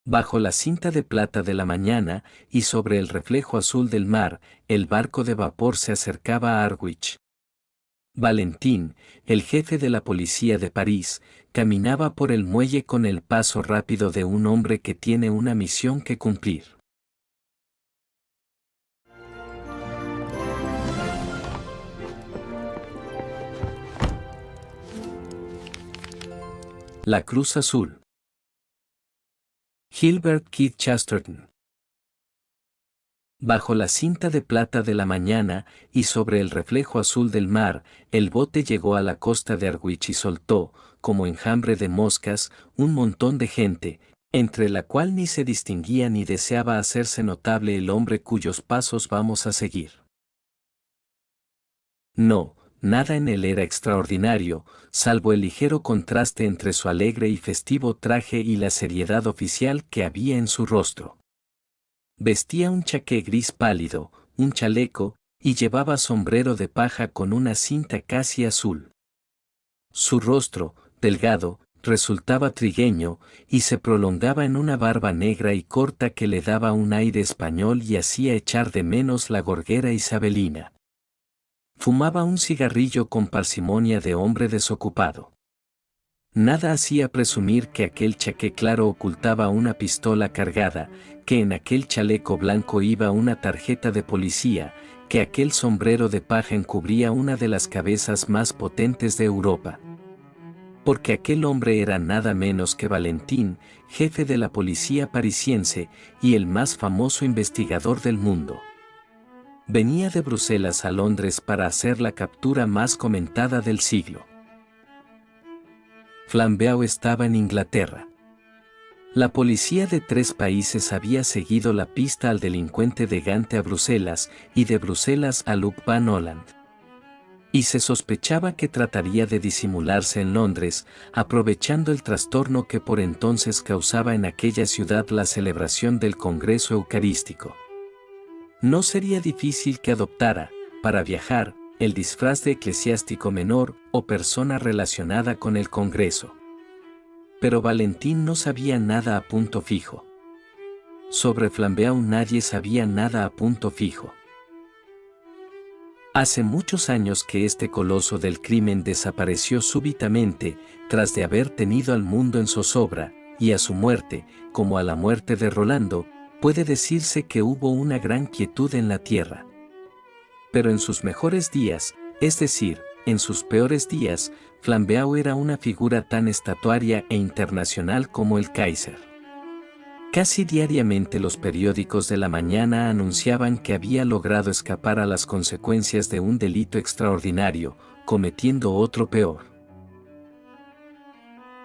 Bajo la cinta de plata de la mañana, y sobre el reflejo azul del mar, el barco de vapor se acercaba a Harwich. Valentín, el jefe de la policía de París, caminaba por el muelle con el paso rápido de un hombre que tiene una misión que cumplir. La Cruz Azul. Gilbert Keith Chesterton. Bajo la cinta de plata de la mañana, y sobre el reflejo azul del mar, el bote llegó a la costa de Harwich y soltó, como enjambre de moscas, un montón de gente, entre la cual ni se distinguía ni deseaba hacerse notable el hombre cuyos pasos vamos a seguir. No, nada en él era extraordinario, salvo el ligero contraste entre su alegre y festivo traje y la seriedad oficial que había en su rostro. Vestía un chaqué gris pálido, un chaleco, y llevaba sombrero de paja con una cinta casi azul. Su rostro, delgado, resultaba trigueño, y se prolongaba en una barba negra y corta que le daba un aire español y hacía echar de menos la gorguera isabelina. Fumaba un cigarrillo con parsimonia de hombre desocupado. Nada hacía presumir que aquel chaqué claro ocultaba una pistola cargada, que en aquel chaleco blanco iba una tarjeta de policía, que aquel sombrero de paja encubría una de las cabezas más potentes de Europa. Porque aquel hombre era nada menos que Valentín, jefe de la policía parisiense y el más famoso investigador del mundo. Venía de Bruselas a Londres para hacer la captura más comentada del siglo. Flambeau estaba en Inglaterra. La policía de 3 países había seguido la pista al delincuente de Gante a Bruselas y de Bruselas a Luc Van Holland. Y se sospechaba que trataría de disimularse en Londres, aprovechando el trastorno que por entonces causaba en aquella ciudad la celebración del Congreso Eucarístico. No sería difícil que adoptara, para viajar, el disfraz de eclesiástico menor o persona relacionada con el Congreso. Pero Valentín no sabía nada a punto fijo. Sobre Flambeau nadie sabía nada a punto fijo. Hace muchos años que este coloso del crimen desapareció súbitamente, tras de haber tenido al mundo en zozobra, y a su muerte, como a la muerte de Rolando, puede decirse que hubo una gran quietud en la tierra. Pero en sus mejores días, es decir, en sus peores días, Flambeau era una figura tan estatuaria e internacional como el Kaiser. Casi diariamente los periódicos de la mañana anunciaban que había logrado escapar a las consecuencias de un delito extraordinario, cometiendo otro peor.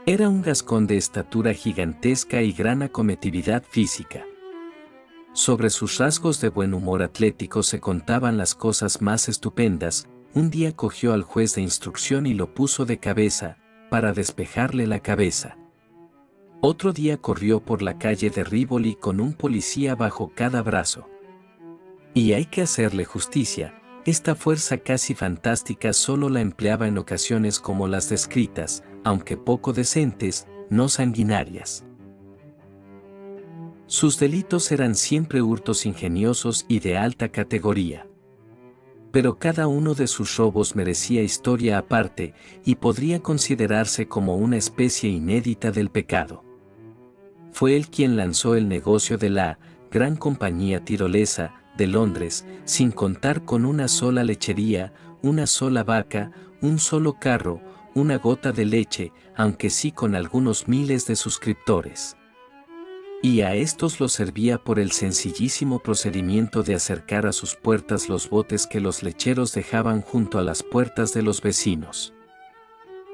Era un gascón de estatura gigantesca y gran acometividad física. Sobre sus rasgos de buen humor atlético se contaban las cosas más estupendas. Un día cogió al juez de instrucción y lo puso de cabeza, para despejarle la cabeza. Otro día corrió por la calle de Rivoli con un policía bajo cada brazo. Y hay que hacerle justicia, esta fuerza casi fantástica solo la empleaba en ocasiones como las descritas, aunque poco decentes, no sanguinarias. Sus delitos eran siempre hurtos ingeniosos y de alta categoría. Pero cada uno de sus robos merecía historia aparte y podría considerarse como una especie inédita del pecado. Fue él quien lanzó el negocio de la Gran Compañía Tirolesa de Londres, sin contar con una sola lechería, una sola vaca, un solo carro, una gota de leche, aunque sí con algunos miles de suscriptores. Y a estos los servía por el sencillísimo procedimiento de acercar a sus puertas los botes que los lecheros dejaban junto a las puertas de los vecinos.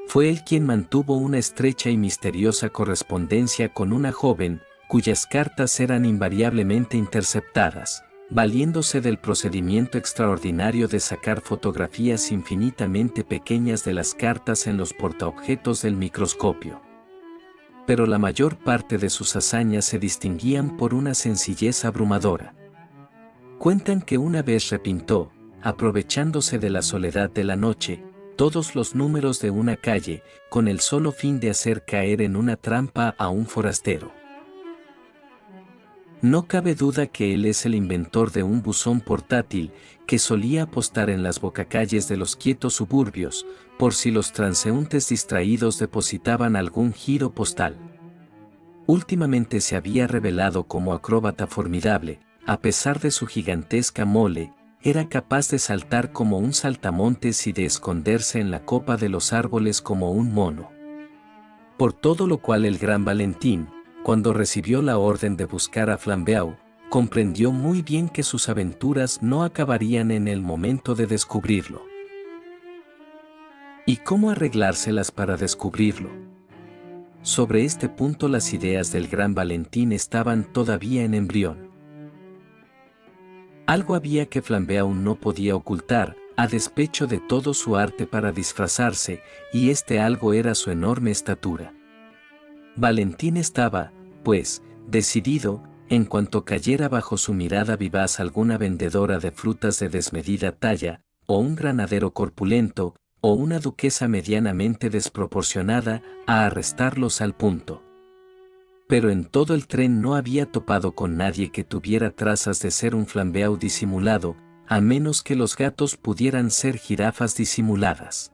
Fue él quien mantuvo una estrecha y misteriosa correspondencia con una joven, cuyas cartas eran invariablemente interceptadas, valiéndose del procedimiento extraordinario de sacar fotografías infinitamente pequeñas de las cartas en los portaobjetos del microscopio. Pero la mayor parte de sus hazañas se distinguían por una sencillez abrumadora. Cuentan que una vez repintó, aprovechándose de la soledad de la noche, todos los números de una calle, con el solo fin de hacer caer en una trampa a un forastero. No cabe duda que él es el inventor de un buzón portátil que solía apostar en las bocacalles de los quietos suburbios, por si los transeúntes distraídos depositaban algún giro postal. Últimamente se había revelado como acróbata formidable, a pesar de su gigantesca mole, era capaz de saltar como un saltamontes y de esconderse en la copa de los árboles como un mono. Por todo lo cual el gran Valentín, cuando recibió la orden de buscar a Flambeau, comprendió muy bien que sus aventuras no acabarían en el momento de descubrirlo. ¿Y cómo arreglárselas para descubrirlo? Sobre este punto las ideas del gran Valentín estaban todavía en embrión. Algo había que Flambeau no podía ocultar, a despecho de todo su arte para disfrazarse, y este algo era su enorme estatura. Valentín estaba, pues, decidido, en cuanto cayera bajo su mirada vivaz alguna vendedora de frutas de desmedida talla, o un granadero corpulento, o una duquesa medianamente desproporcionada, a arrestarlos al punto. Pero en todo el tren no había topado con nadie que tuviera trazas de ser un Flambeau disimulado, a menos que los gatos pudieran ser jirafas disimuladas.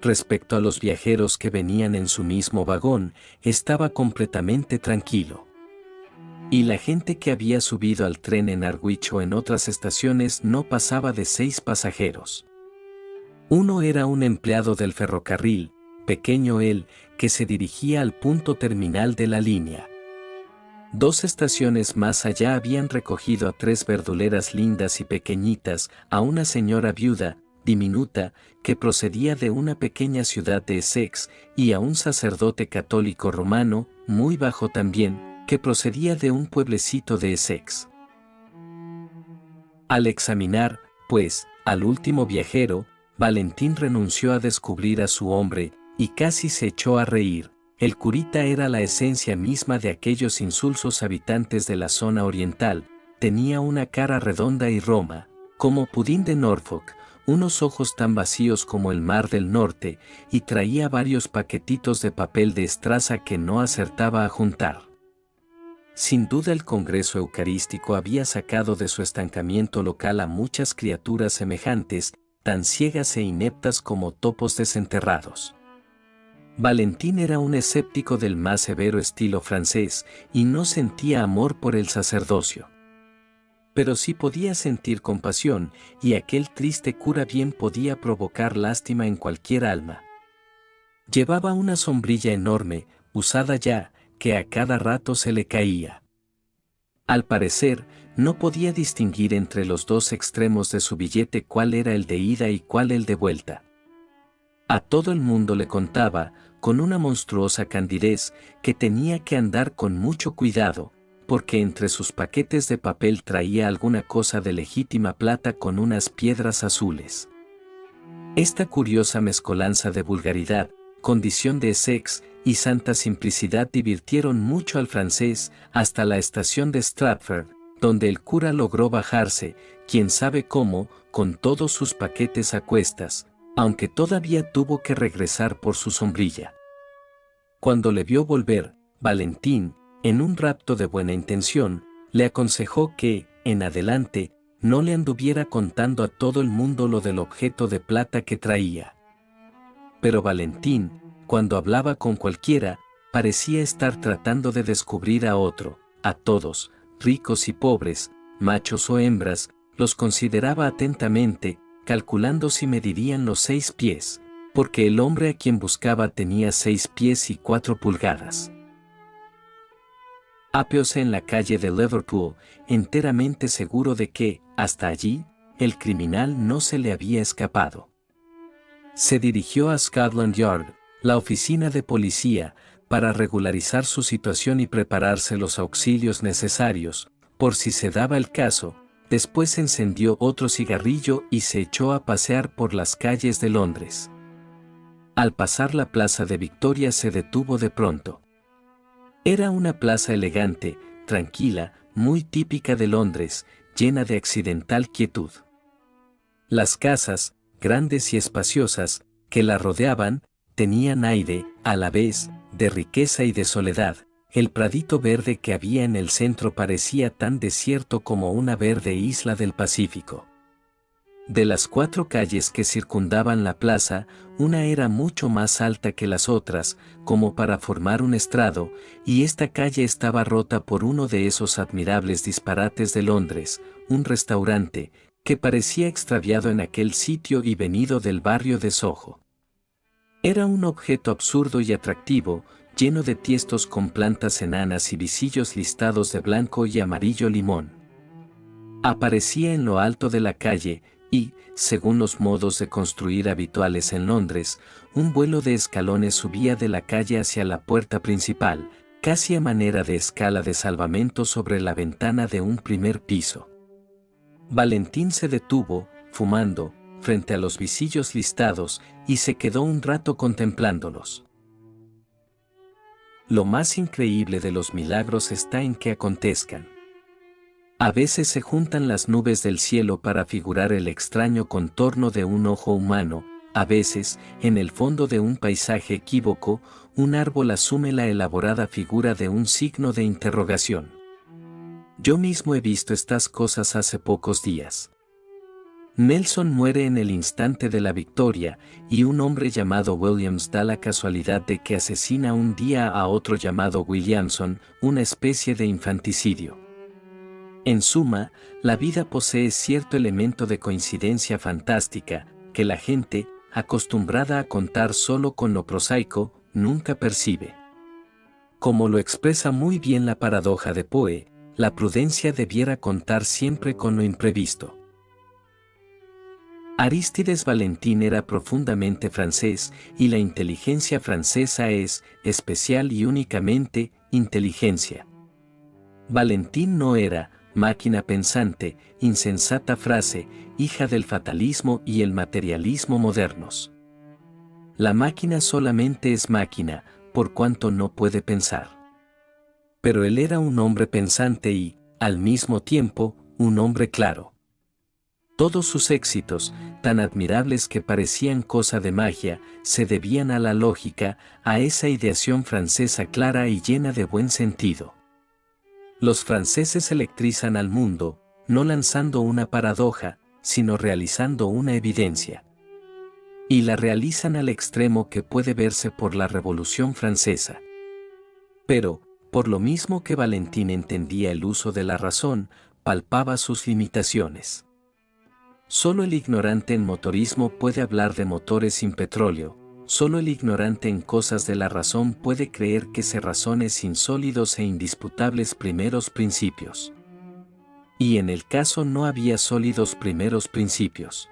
Respecto a los viajeros que venían en su mismo vagón, estaba completamente tranquilo. Y la gente que había subido al tren en Harwich o en otras estaciones no pasaba de 6 pasajeros. Uno era un empleado del ferrocarril, pequeño él, que se dirigía al punto terminal de la línea. 2 estaciones más allá habían recogido a 3 verduleras lindas y pequeñitas, a una señora viuda, diminuta, que procedía de una pequeña ciudad de Essex, y a un sacerdote católico romano, muy bajo también, que procedía de un pueblecito de Essex. Al examinar, pues, al último viajero, Valentín renunció a descubrir a su hombre, y casi se echó a reír. El curita era la esencia misma de aquellos insulsos habitantes de la zona oriental, tenía una cara redonda y roma, como pudín de Norfolk, unos ojos tan vacíos como el mar del norte, y traía varios paquetitos de papel de estraza que no acertaba a juntar. Sin duda el Congreso Eucarístico había sacado de su estancamiento local a muchas criaturas semejantes, tan ciegas e ineptas como topos desenterrados. Valentín era un escéptico del más severo estilo francés, y no sentía amor por el sacerdocio. Pero sí podía sentir compasión, y aquel triste cura bien podía provocar lástima en cualquier alma. Llevaba una sombrilla enorme, usada ya, que a cada rato se le caía. Al parecer, no podía distinguir entre los 2 extremos de su billete cuál era el de ida y cuál el de vuelta. A todo el mundo le contaba, con una monstruosa candidez, que tenía que andar con mucho cuidado, porque entre sus paquetes de papel traía alguna cosa de legítima plata con unas piedras azules. Esta curiosa mezcolanza de vulgaridad, condición de Essex y santa simplicidad divirtieron mucho al francés hasta la estación de Stratford, donde el cura logró bajarse, quién sabe cómo, con todos sus paquetes a cuestas, aunque todavía tuvo que regresar por su sombrilla. Cuando le vio volver, Valentín, en un rapto de buena intención, le aconsejó que, en adelante, no le anduviera contando a todo el mundo lo del objeto de plata que traía. Pero Valentín, cuando hablaba con cualquiera, parecía estar tratando de descubrir a otro, a todos, ricos y pobres, machos o hembras, los consideraba atentamente, calculando si medirían los 6 pies, porque el hombre a quien buscaba tenía 6 pies y 4 pulgadas. Apeóse en la calle de Liverpool, enteramente seguro de que, hasta allí, el criminal no se le había escapado. Se dirigió a Scotland Yard, la oficina de policía, para regularizar su situación y prepararse los auxilios necesarios, por si se daba el caso. Después encendió otro cigarrillo y se echó a pasear por las calles de Londres. Al pasar la plaza de Victoria se detuvo de pronto. Era una plaza elegante, tranquila, muy típica de Londres, llena de accidental quietud. Las casas, grandes y espaciosas, que la rodeaban, tenían aire, a la vez, de riqueza y de soledad, El pradito verde que había en el centro parecía tan desierto como una verde isla del Pacífico. De las 4 calles que circundaban la plaza, una era mucho más alta que las otras, como para formar un estrado, y esta calle estaba rota por uno de esos admirables disparates de Londres, un restaurante, que parecía extraviado en aquel sitio y venido del barrio de Soho. Era un objeto absurdo y atractivo, lleno de tiestos con plantas enanas y visillos listados de blanco y amarillo limón. Aparecía en lo alto de la calle, y, según los modos de construir habituales en Londres, un vuelo de escalones subía de la calle hacia la puerta principal, casi a manera de escala de salvamento sobre la ventana de un primer piso. Valentín se detuvo, fumando, frente a los visillos listados, y se quedó un rato contemplándolos. Lo más increíble de los milagros está en que acontezcan. A veces se juntan las nubes del cielo para figurar el extraño contorno de un ojo humano, a veces, en el fondo de un paisaje equívoco, un árbol asume la elaborada figura de un signo de interrogación. Yo mismo he visto estas cosas hace pocos días. Nelson muere en el instante de la victoria, y un hombre llamado Williams da la casualidad de que asesina un día a otro llamado Williamson, una especie de infanticidio. En suma, la vida posee cierto elemento de coincidencia fantástica, que la gente, acostumbrada a contar solo con lo prosaico, nunca percibe. Como lo expresa muy bien la paradoja de Poe, la prudencia debiera contar siempre con lo imprevisto. Arístides Valentín era profundamente francés, y la inteligencia francesa es, especial y únicamente, inteligencia. Valentín no era, máquina pensante, insensata frase, hija del fatalismo y el materialismo modernos. La máquina solamente es máquina, por cuanto no puede pensar. Pero él era un hombre pensante y, al mismo tiempo, un hombre claro. Todos sus éxitos, tan admirables que parecían cosa de magia, se debían a la lógica, a esa ideación francesa clara y llena de buen sentido. Los franceses electrizan al mundo, no lanzando una paradoja, sino realizando una evidencia. Y la realizan al extremo que puede verse por la Revolución Francesa. Pero, por lo mismo que Valentín entendía el uso de la razón, palpaba sus limitaciones. Solo el ignorante en motorismo puede hablar de motores sin petróleo. Solo el ignorante en cosas de la razón puede creer que se razone sin sólidos e indisputables primeros principios. Y en el caso no había sólidos primeros principios.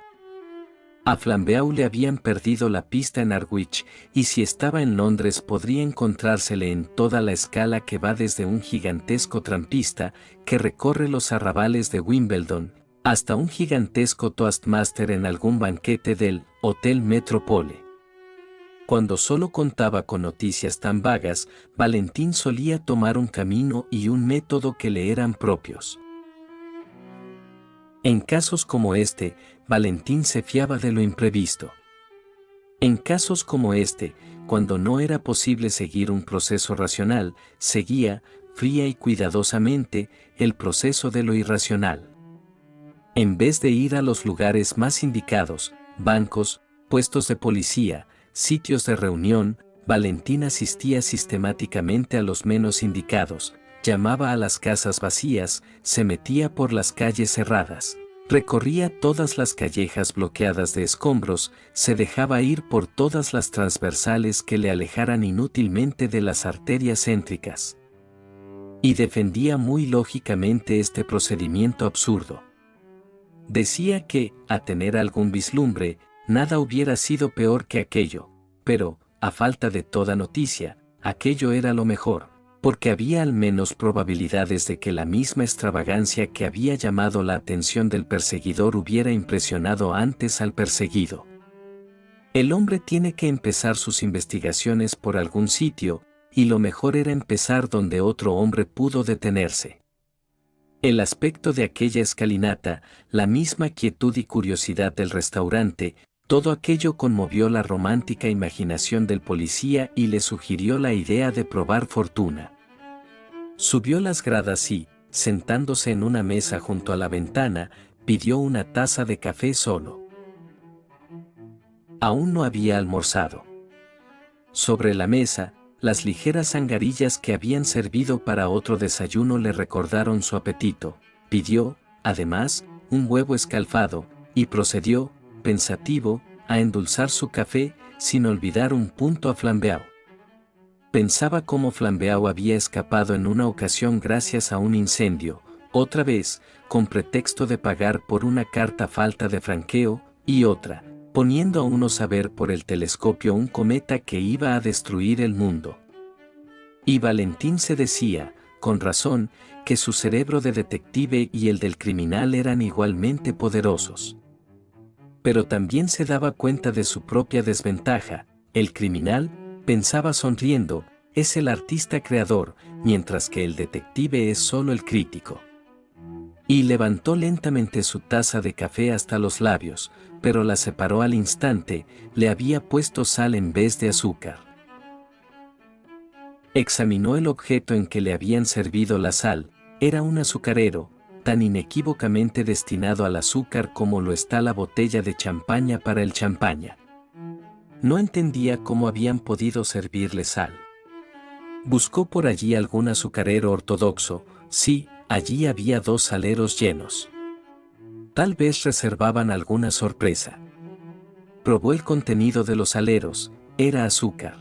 A Flambeau le habían perdido la pista en Harwich, y si estaba en Londres podría encontrársele en toda la escala que va desde un gigantesco trampista que recorre los arrabales de Wimbledon, hasta un gigantesco toastmaster en algún banquete del Hotel Metropole. Cuando solo contaba con noticias tan vagas, Valentín solía tomar un camino y un método que le eran propios. En casos como este, Valentín se fiaba de lo imprevisto. En casos como este, cuando no era posible seguir un proceso racional, seguía, fría y cuidadosamente, el proceso de lo irracional. En vez de ir a los lugares más indicados, bancos, puestos de policía, sitios de reunión, Valentín asistía sistemáticamente a los menos indicados, llamaba a las casas vacías, se metía por las calles cerradas, recorría todas las callejas bloqueadas de escombros, se dejaba ir por todas las transversales que le alejaran inútilmente de las arterias céntricas. Y defendía muy lógicamente este procedimiento absurdo. Decía que, a tener algún vislumbre, nada hubiera sido peor que aquello, pero, a falta de toda noticia, aquello era lo mejor, porque había al menos probabilidades de que la misma extravagancia que había llamado la atención del perseguidor hubiera impresionado antes al perseguido. El hombre tiene que empezar sus investigaciones por algún sitio, y lo mejor era empezar donde otro hombre pudo detenerse. El aspecto de aquella escalinata, la misma quietud y curiosidad del restaurante, todo aquello conmovió la romántica imaginación del policía y le sugirió la idea de probar fortuna. Subió las gradas y, sentándose en una mesa junto a la ventana, pidió una taza de café solo. Aún no había almorzado. Sobre la mesa, las ligeras angarillas que habían servido para otro desayuno le recordaron su apetito. Pidió, además, un huevo escalfado, y procedió, pensativo, a endulzar su café, sin olvidar un punto a Flambeau. Pensaba cómo Flambeau había escapado en una ocasión gracias a un incendio, otra vez, con pretexto de pagar por una carta falta de franqueo, y otra, poniendo a uno a ver por el telescopio un cometa que iba a destruir el mundo. Y Valentín se decía, con razón, que su cerebro de detective y el del criminal eran igualmente poderosos. Pero también se daba cuenta de su propia desventaja. El criminal, pensaba sonriendo, es el artista creador, mientras que el detective es solo el crítico. Y levantó lentamente su taza de café hasta los labios, pero la separó al instante, le había puesto sal en vez de azúcar. Examinó el objeto en que le habían servido la sal, era un azucarero, tan inequívocamente destinado al azúcar como lo está la botella de champaña para el champaña. No entendía cómo habían podido servirle sal. Buscó por allí algún azucarero ortodoxo, sí, allí había 2 saleros llenos. Tal vez reservaban alguna sorpresa. Probó el contenido de los saleros, era azúcar.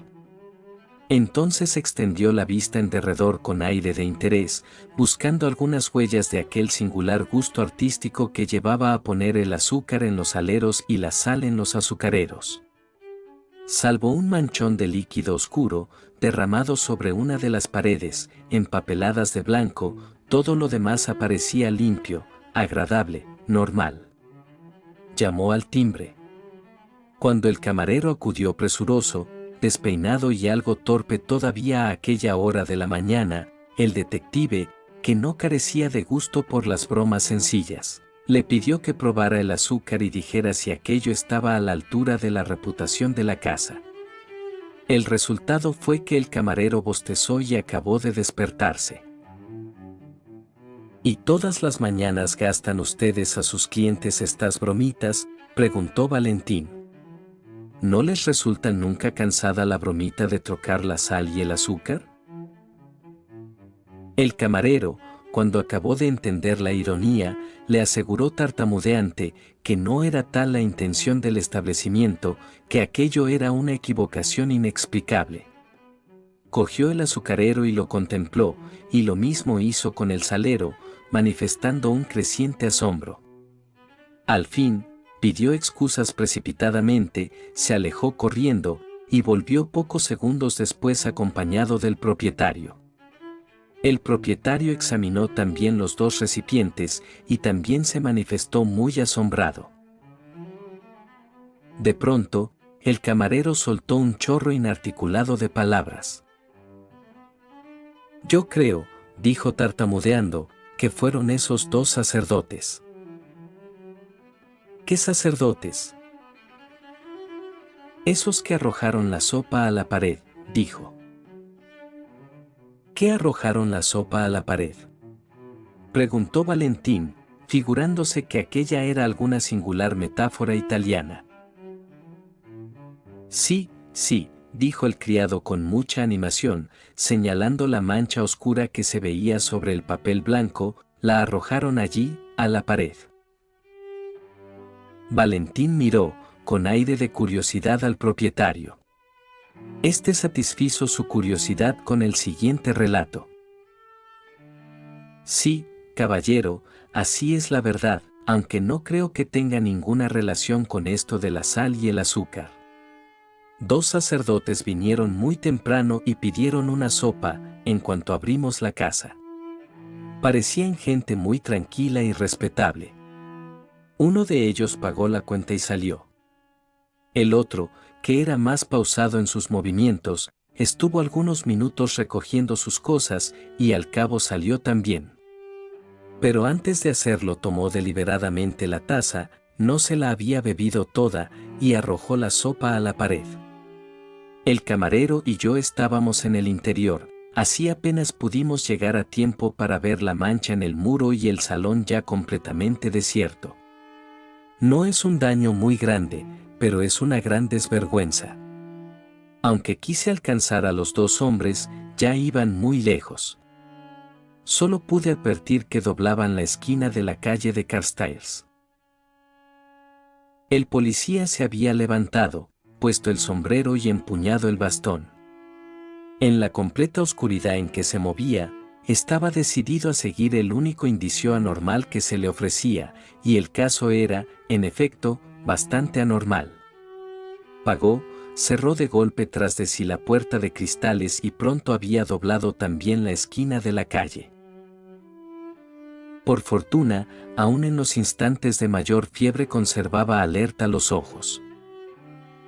Entonces extendió la vista en derredor con aire de interés, buscando algunas huellas de aquel singular gusto artístico que llevaba a poner el azúcar en los saleros y la sal en los azucareros. Salvo un manchón de líquido oscuro, derramado sobre una de las paredes, empapeladas de blanco, todo lo demás aparecía limpio, agradable, normal. Llamó al timbre. Cuando el camarero acudió presuroso, despeinado y algo torpe todavía a aquella hora de la mañana, el detective, que no carecía de gusto por las bromas sencillas, le pidió que probara el azúcar y dijera si aquello estaba a la altura de la reputación de la casa. El resultado fue que el camarero bostezó y acabó de despertarse. ¿Y todas las mañanas gastan ustedes a sus clientes estas bromitas?, preguntó Valentín. ¿No les resulta nunca cansada la bromita de trocar la sal y el azúcar? El camarero, cuando acabó de entender la ironía, le aseguró tartamudeante que no era tal la intención del establecimiento, que aquello era una equivocación inexplicable. Cogió el azucarero y lo contempló, y lo mismo hizo con el salero, manifestando un creciente asombro. Al fin, pidió excusas precipitadamente, se alejó corriendo, y volvió pocos segundos después acompañado del propietario. El propietario examinó también los 2 recipientes, y también se manifestó muy asombrado. De pronto, el camarero soltó un chorro inarticulado de palabras. «Yo creo», dijo tartamudeando, «que fueron esos 2 sacerdotes». «¿Qué sacerdotes?» «Esos que arrojaron la sopa a la pared», dijo. «¿Qué arrojaron la sopa a la pared?», preguntó Valentín, figurándose que aquella era alguna singular metáfora italiana. «Sí, sí», dijo el criado con mucha animación, señalando la mancha oscura que se veía sobre el papel blanco, «la arrojaron allí, a la pared». Valentín miró, con aire de curiosidad al propietario. Este satisfizo su curiosidad con el siguiente relato. «Sí, caballero, así es la verdad, aunque no creo que tenga ninguna relación con esto de la sal y el azúcar. 2 sacerdotes vinieron muy temprano y pidieron una sopa, en cuanto abrimos la casa. Parecían gente muy tranquila y respetable. Uno de ellos pagó la cuenta y salió. El otro, que era más pausado en sus movimientos, estuvo algunos minutos recogiendo sus cosas y al cabo salió también. Pero antes de hacerlo tomó deliberadamente la taza, no se la había bebido toda, y arrojó la sopa a la pared. El camarero y yo estábamos en el interior, Así apenas pudimos llegar a tiempo para ver la mancha en el muro y el salón ya completamente desierto. No es un daño muy grande, pero es una gran desvergüenza. Aunque quise alcanzar a los dos hombres, ya iban muy lejos. Solo pude advertir que doblaban la esquina de la calle de Carstairs. El policía se había levantado, puesto el sombrero y empuñado el bastón. En la completa oscuridad en que se movía, estaba decidido a seguir el único indicio anormal que se le ofrecía, y el caso era, en efecto, bastante anormal. Pagó, cerró de golpe tras de sí la puerta de cristales y pronto había doblado también la esquina de la calle. Por fortuna, aún en los instantes de mayor fiebre conservaba alerta los ojos.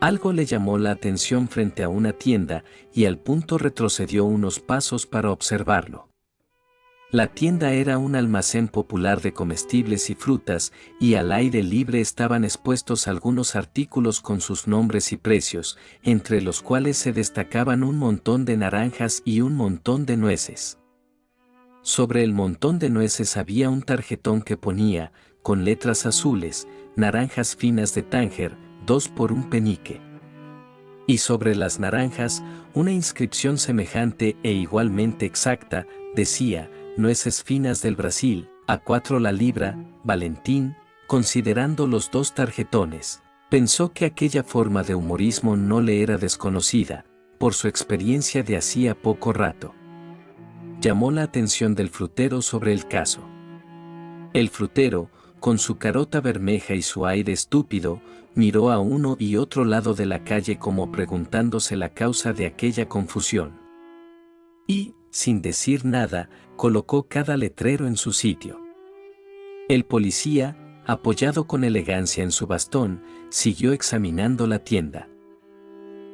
Algo le llamó la atención frente a una tienda y al punto retrocedió unos pasos para observarlo. La tienda era un almacén popular de comestibles y frutas, y al aire libre estaban expuestos algunos artículos con sus nombres y precios, entre los cuales se destacaban un montón de naranjas y un montón de nueces. Sobre el montón de nueces había un tarjetón que ponía, con letras azules, naranjas finas de Tánger, 2 por un penique. Y sobre las naranjas, una inscripción semejante e igualmente exacta, decía, nueces finas del Brasil, a 4 la libra. Valentín, considerando los dos tarjetones, pensó que aquella forma de humorismo no le era desconocida, por su experiencia de hacía poco rato. Llamó la atención del frutero sobre el caso. El frutero, con su carota bermeja y su aire estúpido, miró a uno y otro lado de la calle como preguntándose la causa de aquella confusión. Y, sin decir nada, colocó cada letrero en su sitio. El policía, apoyado con elegancia en su bastón, siguió examinando la tienda.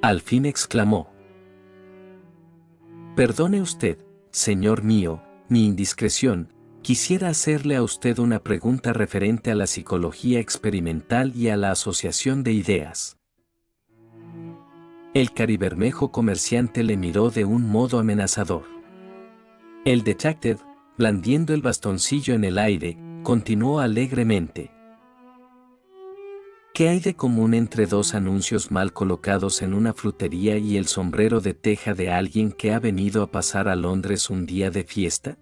Al fin exclamó: «Perdone usted, señor mío, mi indiscreción. Quisiera hacerle a usted una pregunta referente a la psicología experimental y a la asociación de ideas». El caribermejo comerciante le miró de un modo amenazador. El detective, blandiendo el bastoncillo en el aire, continuó alegremente: ¿Qué hay de común entre dos anuncios mal colocados en una frutería y el sombrero de teja de alguien que ha venido a pasar a Londres un día de fiesta?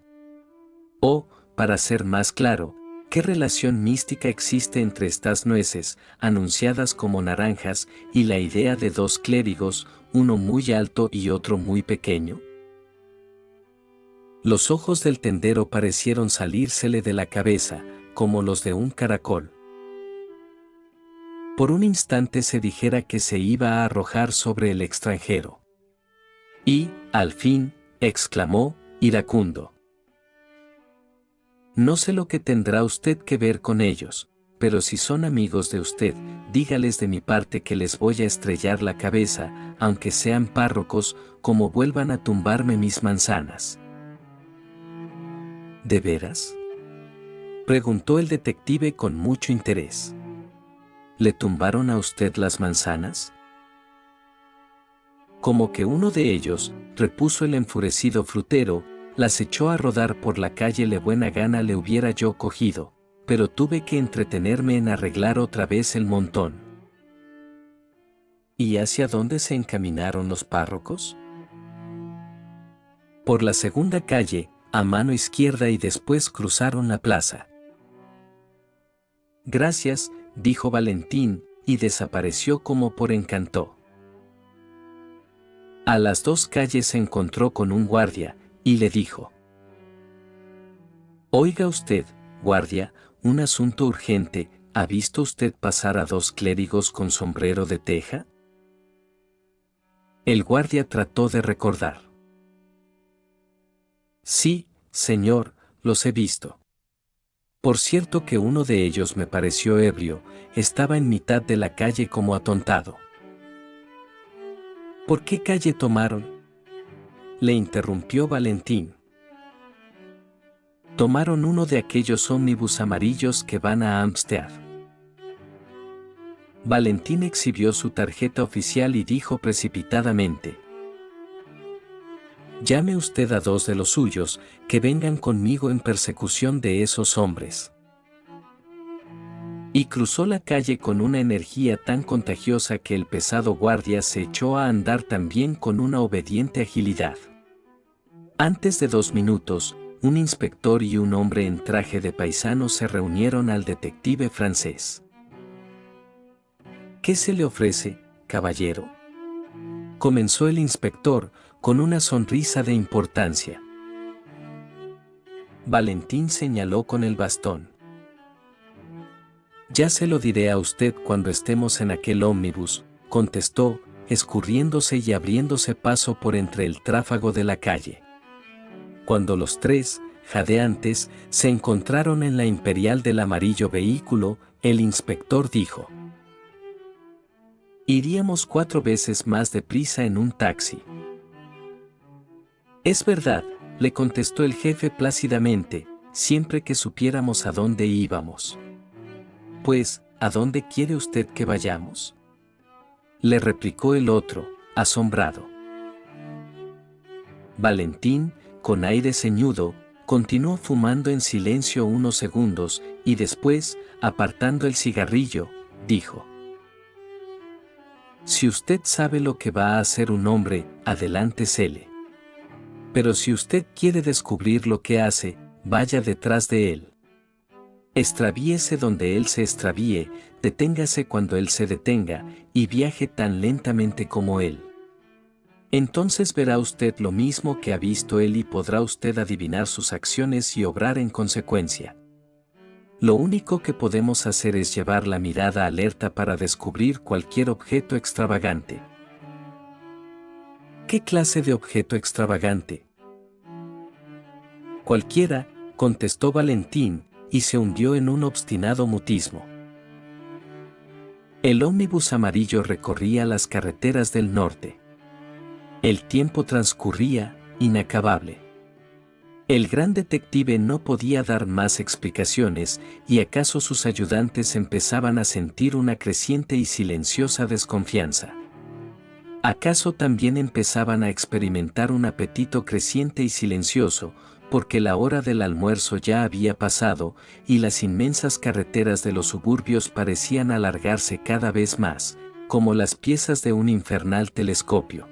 O, para ser más claro, ¿qué relación mística existe entre estas nueces, anunciadas como naranjas, y la idea de dos clérigos, uno muy alto y otro muy pequeño? Los ojos del tendero parecieron salírsele de la cabeza, como los de un caracol. Por un instante se dijera que se iba a arrojar sobre el extranjero. Y, al fin, exclamó, iracundo: «No sé lo que tendrá usted que ver con ellos, pero si son amigos de usted, dígales de mi parte que les voy a estrellar la cabeza, aunque sean párrocos, como vuelvan a tumbarme mis manzanas». ¿De veras?, preguntó el detective con mucho interés. ¿Le tumbaron a usted las manzanas? Como que uno de ellos, repuso el enfurecido frutero, las echó a rodar por la calle, de buena gana le hubiera yo cogido, pero tuve que entretenerme en arreglar otra vez el montón. ¿Y hacia dónde se encaminaron los párrocos? Por la segunda calle, a mano izquierda, y después cruzaron la plaza. «Gracias», dijo Valentín, y desapareció como por encanto. A las 2 calles se encontró con un guardia, y le dijo: «Oiga usted, guardia, un asunto urgente. ¿Ha visto usted pasar a 2 clérigos con sombrero de teja?». El guardia trató de recordar. «Sí, señor, los he visto. Por cierto que uno de ellos me pareció ebrio, estaba en mitad de la calle como atontado». «¿Por qué calle tomaron?», le interrumpió Valentín. «Tomaron uno de aquellos ómnibus amarillos que van a Hampstead». Valentín exhibió su tarjeta oficial y dijo precipitadamente: Llame usted a 2 de los suyos, que vengan conmigo en persecución de esos hombres. Y cruzó la calle con una energía tan contagiosa que el pesado guardia se echó a andar también con una obediente agilidad. Antes de 2 minutos, un inspector y un hombre en traje de paisano se reunieron al detective francés. ¿Qué se le ofrece, caballero?, comenzó el inspector, con una sonrisa de importancia. Valentín señaló con el bastón. Ya se lo diré a usted cuando estemos en aquel ómnibus, contestó, escurriéndose y abriéndose paso por entre el tráfago de la calle. Cuando los tres, jadeantes, se encontraron en la imperial del amarillo vehículo, el inspector dijo: «Iríamos 4 veces más deprisa en un taxi». «Es verdad», le contestó el jefe plácidamente, «siempre que supiéramos a dónde íbamos». «Pues, ¿a dónde quiere usted que vayamos?», le replicó el otro, asombrado. Valentín, con aire ceñudo, continuó fumando en silencio unos segundos, y después, apartando el cigarrillo, dijo: «Si usted sabe lo que va a hacer un hombre, adelántesele. Pero si usted quiere descubrir lo que hace, vaya detrás de él. Extravíese donde él se extravíe, deténgase cuando él se detenga, y viaje tan lentamente como él. Entonces verá usted lo mismo que ha visto él y podrá usted adivinar sus acciones y obrar en consecuencia. Lo único que podemos hacer es llevar la mirada alerta para descubrir cualquier objeto extravagante». «¿Qué clase de objeto extravagante?». «Cualquiera», contestó Valentín, y se hundió en un obstinado mutismo. El ómnibus amarillo recorría las carreteras del norte. El tiempo transcurría, inacabable. El gran detective no podía dar más explicaciones, y acaso sus ayudantes empezaban a sentir una creciente y silenciosa desconfianza. ¿Acaso también empezaban a experimentar un apetito creciente y silencioso, porque la hora del almuerzo ya había pasado, y las inmensas carreteras de los suburbios parecían alargarse cada vez más, como las piezas de un infernal telescopio?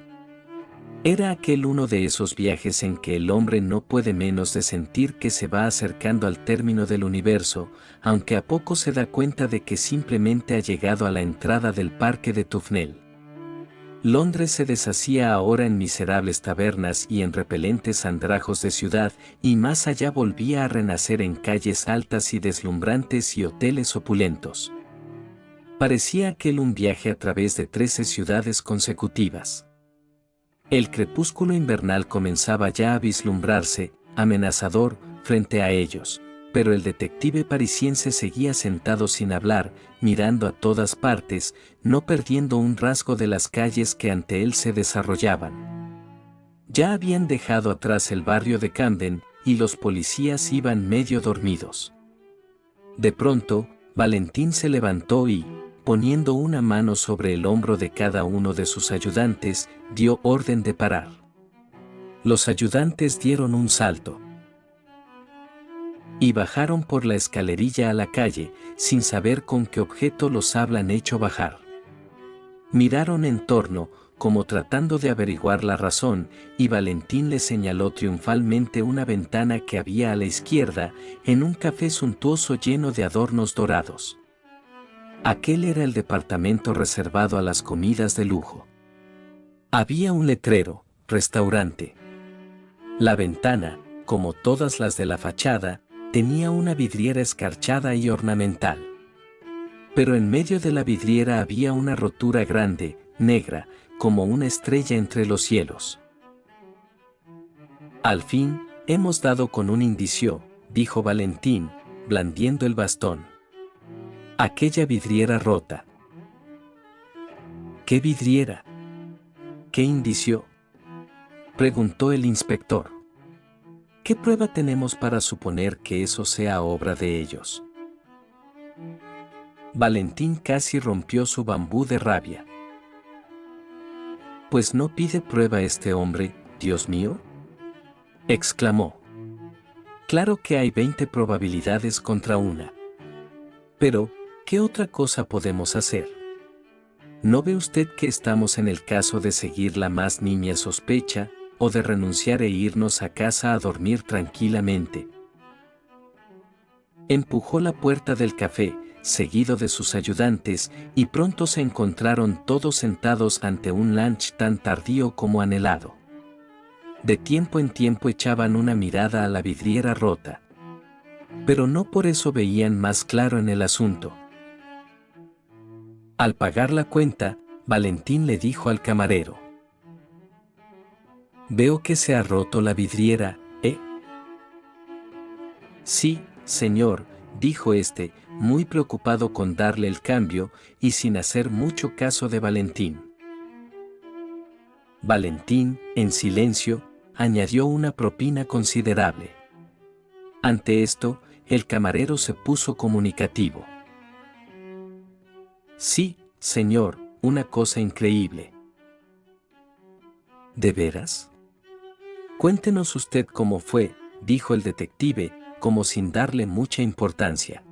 Era aquel uno de esos viajes en que el hombre no puede menos de sentir que se va acercando al término del universo, aunque a poco se da cuenta de que simplemente ha llegado a la entrada del parque de Tufnell. Londres se deshacía ahora en miserables tabernas y en repelentes andrajos de ciudad, y más allá volvía a renacer en calles altas y deslumbrantes y hoteles opulentos. Parecía aquel un viaje a través de 13 ciudades consecutivas. El crepúsculo invernal comenzaba ya a vislumbrarse, amenazador, frente a ellos, pero el detective parisiense seguía sentado sin hablar, mirando a todas partes, no perdiendo un rasgo de las calles que ante él se desarrollaban. Ya habían dejado atrás el barrio de Camden, y los policías iban medio dormidos. De pronto, Valentín se levantó y, poniendo una mano sobre el hombro de cada uno de sus ayudantes, dio orden de parar. Los ayudantes dieron un salto y bajaron por la escalerilla a la calle, sin saber con qué objeto los habían hecho bajar. Miraron en torno, como tratando de averiguar la razón, y Valentín le señaló triunfalmente una ventana que había a la izquierda, en un café suntuoso lleno de adornos dorados. Aquel era el departamento reservado a las comidas de lujo. Había un letrero: restaurante. La ventana, como todas las de la fachada, tenía una vidriera escarchada y ornamental. Pero en medio de la vidriera había una rotura grande, negra, como una estrella entre los cielos. «Al fin, hemos dado con un indicio», dijo Valentín, blandiendo el bastón. «Aquella vidriera rota». «¿Qué vidriera? ¿Qué indicio?», preguntó el inspector. «¿Qué prueba tenemos para suponer que eso sea obra de ellos?». Valentín casi rompió su bambú de rabia. «Pues no pide prueba este hombre, Dios mío», exclamó. Claro que hay 20 probabilidades contra una. Pero, ¿qué otra cosa podemos hacer? ¿No ve usted que estamos en el caso de seguir la más nimia sospecha, o de renunciar e irnos a casa a dormir tranquilamente? Empujó la puerta del café, seguido de sus ayudantes, y pronto se encontraron todos sentados ante un lunch tan tardío como anhelado. De tiempo en tiempo echaban una mirada a la vidriera rota. Pero no por eso veían más claro en el asunto. Al pagar la cuenta, Valentín le dijo al camarero: «Veo que se ha roto la vidriera, ¿eh?» «Sí, señor», dijo este, muy preocupado con darle el cambio y sin hacer mucho caso de Valentín. Valentín, en silencio, añadió una propina considerable. Ante esto, el camarero se puso comunicativo. «Sí, señor, una cosa increíble». «¿De veras? Cuéntenos usted cómo fue», dijo el detective, como sin darle mucha importancia.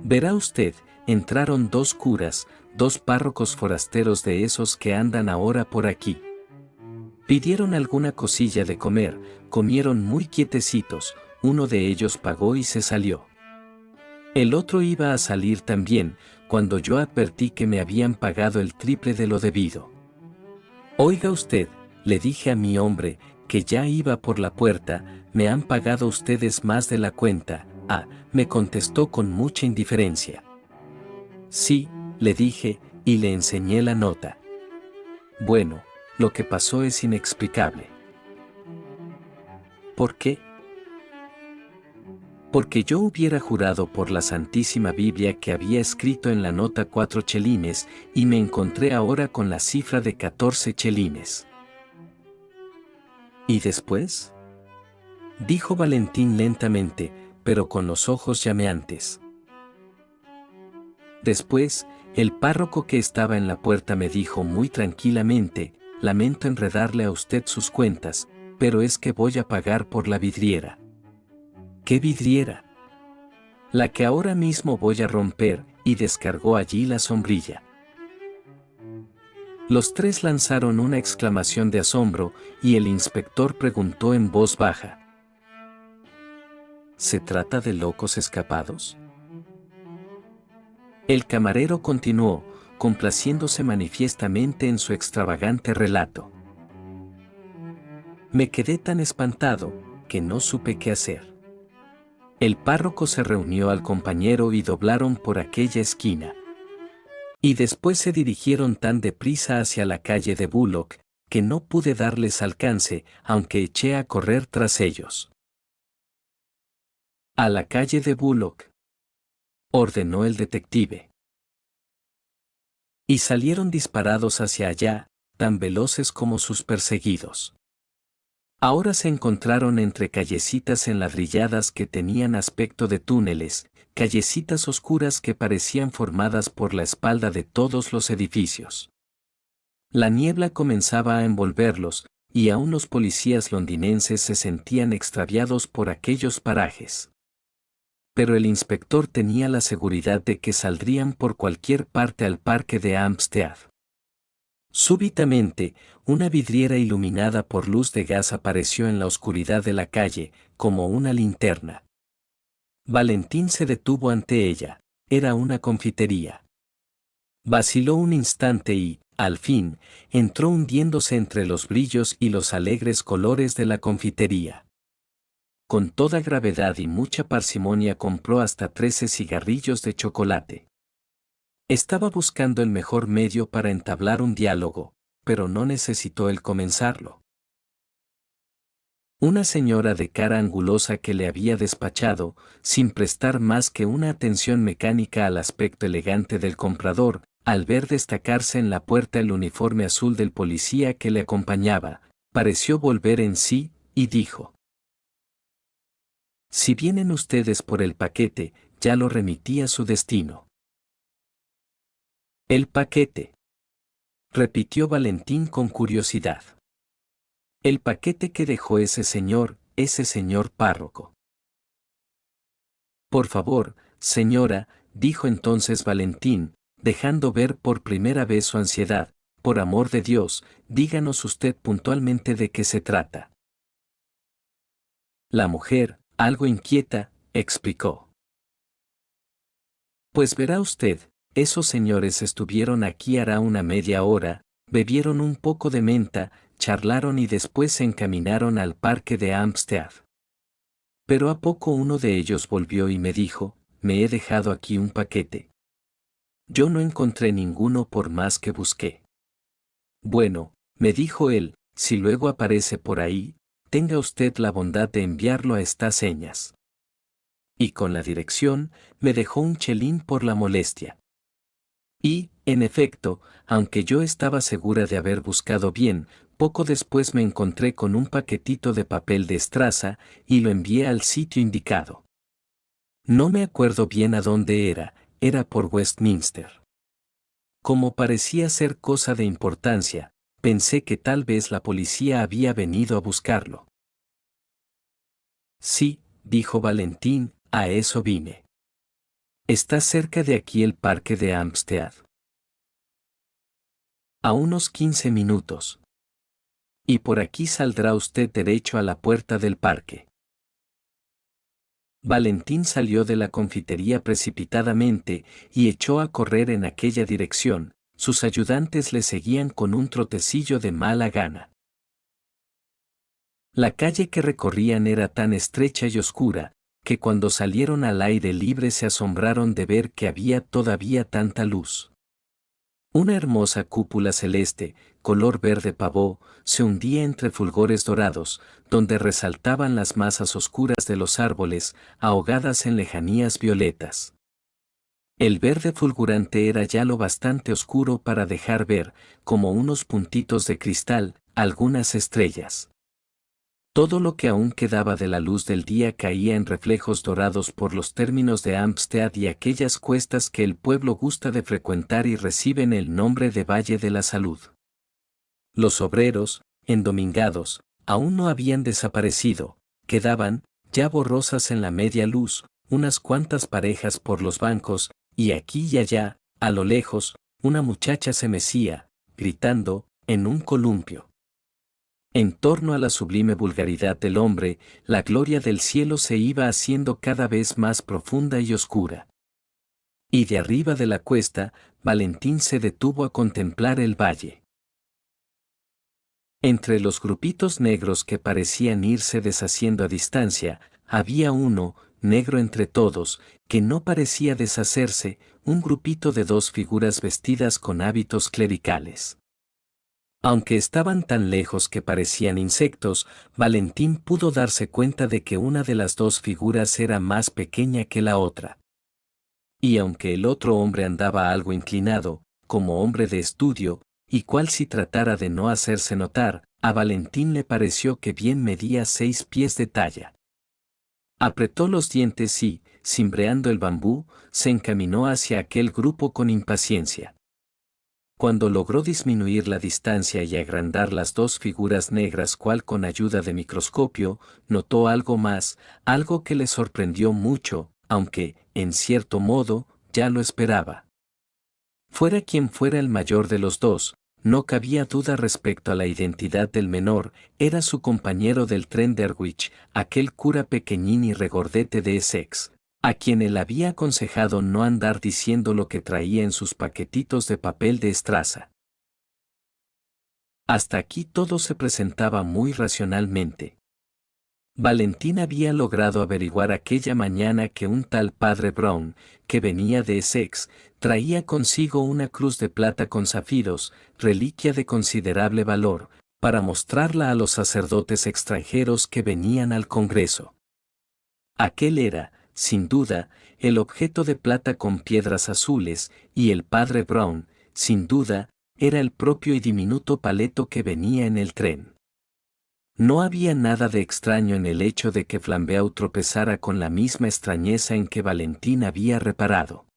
«Verá usted, entraron 2 curas, 2 párrocos forasteros de esos que andan ahora por aquí. Pidieron alguna cosilla de comer, comieron muy quietecitos, uno de ellos pagó y se salió. El otro iba a salir también, cuando yo advertí que me habían pagado el triple de lo debido. Oiga usted, le dije a mi hombre, que ya iba por la puerta, me han pagado ustedes más de la cuenta. Ah, me contestó con mucha indiferencia. Sí, le dije, y le enseñé la nota. Bueno, lo que pasó es inexplicable. ¿Por qué? Porque yo hubiera jurado por la Santísima Biblia que había escrito en la nota 4 chelines, y me encontré ahora con la cifra de 14 chelines. ¿Y después?, dijo Valentín lentamente, pero con los ojos llameantes. Después, el párroco que estaba en la puerta me dijo muy tranquilamente: «Lamento enredarle a usted sus cuentas, pero es que voy a pagar por la vidriera». «¿Qué vidriera?» «La que ahora mismo voy a romper», y descargó allí la sombrilla. Los 3 lanzaron una exclamación de asombro, y el inspector preguntó en voz baja: ¿se trata de locos escapados? El camarero continuó, complaciéndose manifiestamente en su extravagante relato. Me quedé tan espantado, que no supe qué hacer. El párroco se reunió al compañero y doblaron por aquella esquina. Y después se dirigieron tan deprisa hacia la calle de Bullock, que no pude darles alcance, aunque eché a correr tras ellos. «A la calle de Bullock», ordenó el detective. Y salieron disparados hacia allá, tan veloces como sus perseguidos. Ahora se encontraron entre callecitas enladrilladas que tenían aspecto de túneles, callecitas oscuras que parecían formadas por la espalda de todos los edificios. La niebla comenzaba a envolverlos, y aún los policías londinenses se sentían extraviados por aquellos parajes. Pero el inspector tenía la seguridad de que saldrían por cualquier parte al parque de Hampstead. Súbitamente, una vidriera iluminada por luz de gas apareció en la oscuridad de la calle, como una linterna. Valentín se detuvo ante ella. Era una confitería. Vaciló un instante y, al fin, entró hundiéndose entre los brillos y los alegres colores de la confitería. Con toda gravedad y mucha parsimonia compró hasta 13 cigarrillos de chocolate. Estaba buscando el mejor medio para entablar un diálogo, pero no necesitó él comenzarlo. Una señora de cara angulosa que le había despachado, sin prestar más que una atención mecánica al aspecto elegante del comprador, al ver destacarse en la puerta el uniforme azul del policía que le acompañaba, pareció volver en sí, y dijo: «Si vienen ustedes por el paquete, ya lo remití a su destino». «¿El paquete?», repitió Valentín con curiosidad. El paquete que dejó ese señor párroco. Por favor, señora, dijo entonces Valentín, dejando ver por primera vez su ansiedad, por amor de Dios, díganos usted puntualmente de qué se trata. La mujer, algo inquieta, explicó. Pues verá usted, esos señores estuvieron aquí hará una media hora, bebieron un poco de menta, charlaron y después se encaminaron al parque de Hampstead. Pero a poco uno de ellos volvió y me dijo, me he dejado aquí un paquete. Yo no encontré ninguno por más que busqué. Bueno, me dijo él, si luego aparece por ahí, tenga usted la bondad de enviarlo a estas señas. Y con la dirección, me dejó un chelín por la molestia. Y, en efecto, aunque yo estaba segura de haber buscado bien, poco después me encontré con un paquetito de papel de estraza, y lo envié al sitio indicado. No me acuerdo bien a dónde era por Westminster. Como parecía ser cosa de importancia, pensé que tal vez la policía había venido a buscarlo. Sí, dijo Valentín, a eso vine. Está cerca de aquí el parque de Hampstead. A unos 15 minutos. Y por aquí saldrá usted derecho a la puerta del parque. Valentín salió de la confitería precipitadamente y echó a correr en aquella dirección, sus ayudantes le seguían con un trotecillo de mala gana. La calle que recorrían era tan estrecha y oscura, que cuando salieron al aire libre se asombraron de ver que había todavía tanta luz. Una hermosa cúpula celeste, color verde pavó, se hundía entre fulgores dorados, donde resaltaban las masas oscuras de los árboles, ahogadas en lejanías violetas. El verde fulgurante era ya lo bastante oscuro para dejar ver, como unos puntitos de cristal, algunas estrellas. Todo lo que aún quedaba de la luz del día caía en reflejos dorados por los términos de Hampstead y aquellas cuestas que el pueblo gusta de frecuentar y reciben el nombre de Valle de la Salud. Los obreros, endomingados, aún no habían desaparecido, quedaban, ya borrosas en la media luz, unas cuantas parejas por los bancos, y aquí y allá, a lo lejos, una muchacha se mecía, gritando, en un columpio. En torno a la sublime vulgaridad del hombre, la gloria del cielo se iba haciendo cada vez más profunda y oscura. Y de arriba de la cuesta, Valentín se detuvo a contemplar el valle. Entre los grupitos negros que parecían irse deshaciendo a distancia, había uno, negro entre todos, que no parecía deshacerse, un grupito de dos figuras vestidas con hábitos clericales. Aunque estaban tan lejos que parecían insectos, Valentín pudo darse cuenta de que una de las dos figuras era más pequeña que la otra. Y aunque el otro hombre andaba algo inclinado, como hombre de estudio, y cual si tratara de no hacerse notar, a Valentín le pareció que bien medía 6 pies de talla. Apretó los dientes y, cimbreando el bambú, se encaminó hacia aquel grupo con impaciencia. Cuando logró disminuir la distancia y agrandar las dos figuras negras cual con ayuda de microscopio, notó algo más, algo que le sorprendió mucho, aunque, en cierto modo, ya lo esperaba. Fuera quien fuera el mayor de los dos, no cabía duda respecto a la identidad del menor, era su compañero del tren de Erdwich, aquel cura pequeñín y regordete de Essex, a quien él había aconsejado no andar diciendo lo que traía en sus paquetitos de papel de estraza. Hasta aquí todo se presentaba muy racionalmente. Valentín había logrado averiguar aquella mañana que un tal padre Brown, que venía de Essex, traía consigo una cruz de plata con zafiros, reliquia de considerable valor, para mostrarla a los sacerdotes extranjeros que venían al Congreso. Aquel era, sin duda, el objeto de plata con piedras azules, y el padre Brown, sin duda, era el propio y diminuto paleto que venía en el tren. No había nada de extraño en el hecho de que Flambeau tropezara con la misma extrañeza en que Valentín había reparado.